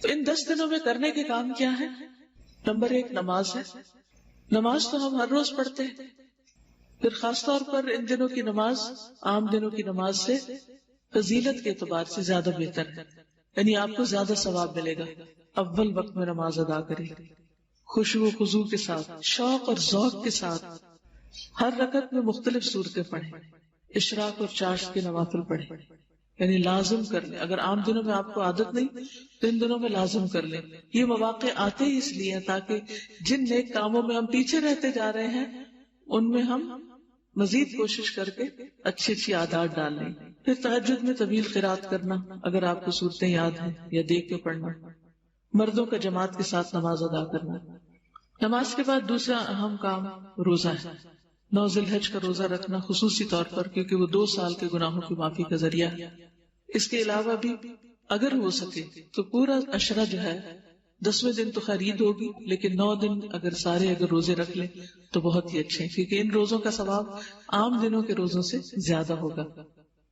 تو ان 10 دنوں میں کرنے کے کام کیا ہے؟ نمبر 1 نماز ہے. نماز تو ہم ہر روز پڑھتے ہیں، پھر خاص طور پر ان دنوں کی نماز عام دنوں کی نماز سے فضیلت کے اعتبار سے زیادہ بہتر ہے، یعنی آپ کو زیادہ ثواب ملے گا. اول وقت میں نماز ادا کریں، خشوع و خضوع کے ساتھ، شوق اور ذوق کے ساتھ. ہر رکعت میں مختلف سورتیں پڑھیں، اشراق اور چاشت کے نوافل پڑھیں، یعنی لازم کر لیں. اگر عام دنوں میں آپ کو عادت نہیں تو ان دنوں میں لازم کر لیں. یہ مواقع آتے ہی اس لیے تاکہ جن نیک کاموں میں ہم پیچھے رہتے جا رہے ہیں ان میں ہم مزید کوشش کر کے اچھی اچھی عادات ڈال لیں. پھر تہجد میں طویل قرات کرنا، اگر آپ کو صورتیں یاد ہیں، یا دیکھ کے پڑھنا. مردوں کا جماعت کے ساتھ نماز ادا کرنا. نماز کے بعد دوسرا اہم کام روزہ ہے. 9 ذی الحج کا روزہ رکھنا خصوصی طور پر، کیونکہ وہ 2 سال کے گناہوں کی معافی کا ذریعہ ہے. اس کے علاوہ بھی اگر ہو سکے تو پورا عشرہ جو ہے 10ویں دن تو خرید ہوگی، لیکن 9 دن اگر سارے روزے رکھ لیں تو بہت ہی اچھے ہیں، کیونکہ ان روزوں کا ثواب عام دنوں کے روزوں سے زیادہ ہوگا.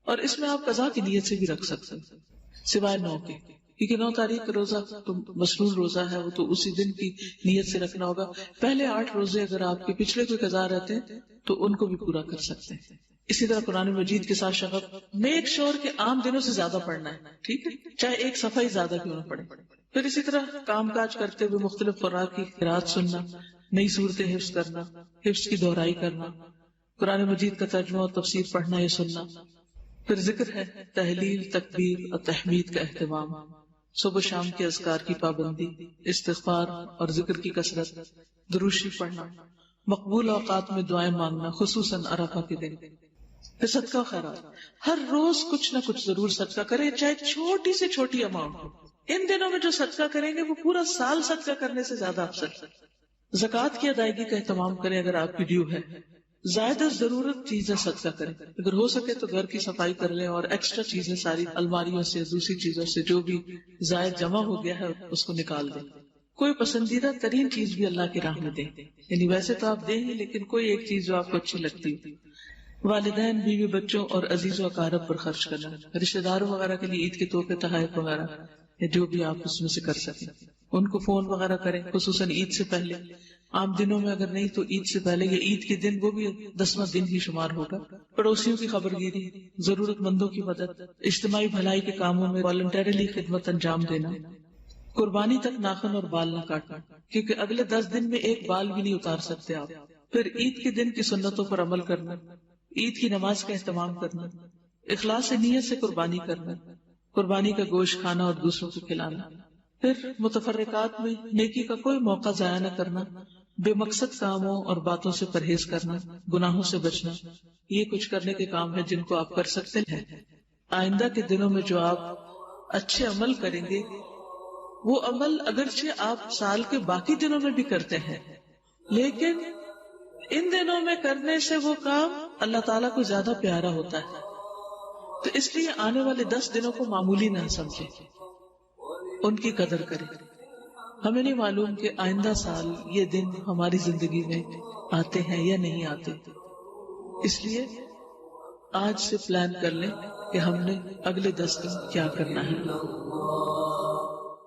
اور اس میں آپ قضا کی نیت سے بھی رکھ سکتے ہیں سوائے 9 کے، کیونکہ 9 تاریخ کا روزہ تو مسنون روزہ ہے، وہ تو اسی دن کی نیت سے رکھنا ہوگا. پہلے 8 روزے اگر آپ کے پچھلے کوئی قضا رہتے ہیں تو ان کو بھی پورا کر سکتے ہیں. اسی طرح قرآن مجید کے ساتھ شغف، میک شور کہ عام دنوں سے زیادہ پڑھنا ہے، ٹھیک ہے، چاہے ایک صفحہ ہی زیادہ کیوں نہ پڑھے. پھر اسی طرح کام کاج کرتے ہوئے مختلف قرآن کی قرات سننا، نئی صورتیں حفظ کرنا، حفظ کی دہرائی کرنا، قرآن مجید کا ترجمہ اور تفسیر پڑھنا یا سننا. پھر ذکر ہے، تحلیل، تکبیر اور تحمید کا اہتمام، صبح شام کے اذکار کی پابندی، استغفار اور ذکر کی کثرت، درود شریف پڑھنا، مقبول اوقات میں دعائیں مانگنا، خصوصاً عرفہ کے دن. پھر صدقہ و خیرات، ہر روز کچھ نہ کچھ ضرور صدقہ کریں، چاہے چھوٹی سے چھوٹی اماؤنٹ ہو. ان دنوں میں جو صدقہ کریں گے وہ پورا سال صدقہ کرنے سے زیادہ افضل ہے. زکوٰۃ کی ادائیگی کا اہتمام کریں اگر آپ کی ڈیو ہے. زائدہ ضرورت چیزیں صدقہ کریں، اگر ہو سکے تو گھر کی صفائی کر لیں اور ایکسٹرا چیزیں ساری الماریوں سے، دوسری چیزوں سے جو بھی زائد جمع ہو گیا ہے اس کو نکال دیں. کوئی پسندیدہ ترین چیز بھی اللہ کی راہ میں دیں، یعنی ویسے تو آپ دیں ہی لیکن کوئی ایک چیز جو آپ کو اچھی لگتی ہو. والدین، بیوی بچوں اور عزیز و اقارب پر خرچ کرنا، رشتہ داروں وغیرہ کے لیے عید کے تحفے، تحائف وغیرہ یا جو بھی آپ اس میں سے کر سکیں. ان کو فون وغیرہ کریں، خصوصاً عید سے پہلے. عام دنوں میں اگر نہیں تو عید سے پہلے یا عید کے دن، وہ بھی 10واں دن ہی شمار ہوگا. پڑوسیوں کی خبر گیری، ضرورت مندوں کی مدد، اجتماعی بھلائی کے کاموں میں والنٹریلی خدمت انجام دینا. قربانی تک ناخن اور بال نہ کاٹنا، کیونکہ اگلے 10 دن میں ایک بال بھی نہیں اتار سکتے آپ. پھر عید کے دن کی سنتوں پر عمل کرنا، عید کی نماز کا اہتمام کرنا، اخلاص نیت سے قربانی کرنا، قربانی کا گوشت کھانا اور دوسروں کو کھلانا. پھر متفرقات میں نیکی کا کوئی موقع ضائع نہ کرنا، بے مقصد کاموں اور باتوں سے پرہیز کرنا، گناہوں سے بچنا. یہ کچھ کرنے کے کام ہیں جن کو آپ کر سکتے ہیں. آئندہ کے دنوں میں جو آپ اچھے عمل کریں گے وہ عمل اگرچہ آپ سال کے باقی دنوں میں بھی کرتے ہیں، لیکن ان دنوں میں کرنے سے وہ کام اللہ تعالیٰ کو زیادہ پیارا ہوتا ہے. تو اس لیے آنے والے 10 دنوں کو معمولی نہ سمجھیں، ان کی قدر کریں. ہمیں نہیں معلوم کہ آئندہ سال یہ دن ہماری زندگی میں آتے ہیں یا نہیں آتے، اس لیے آج سے پلان کر لیں کہ ہم نے اگلے 10 دن کیا کرنا ہے.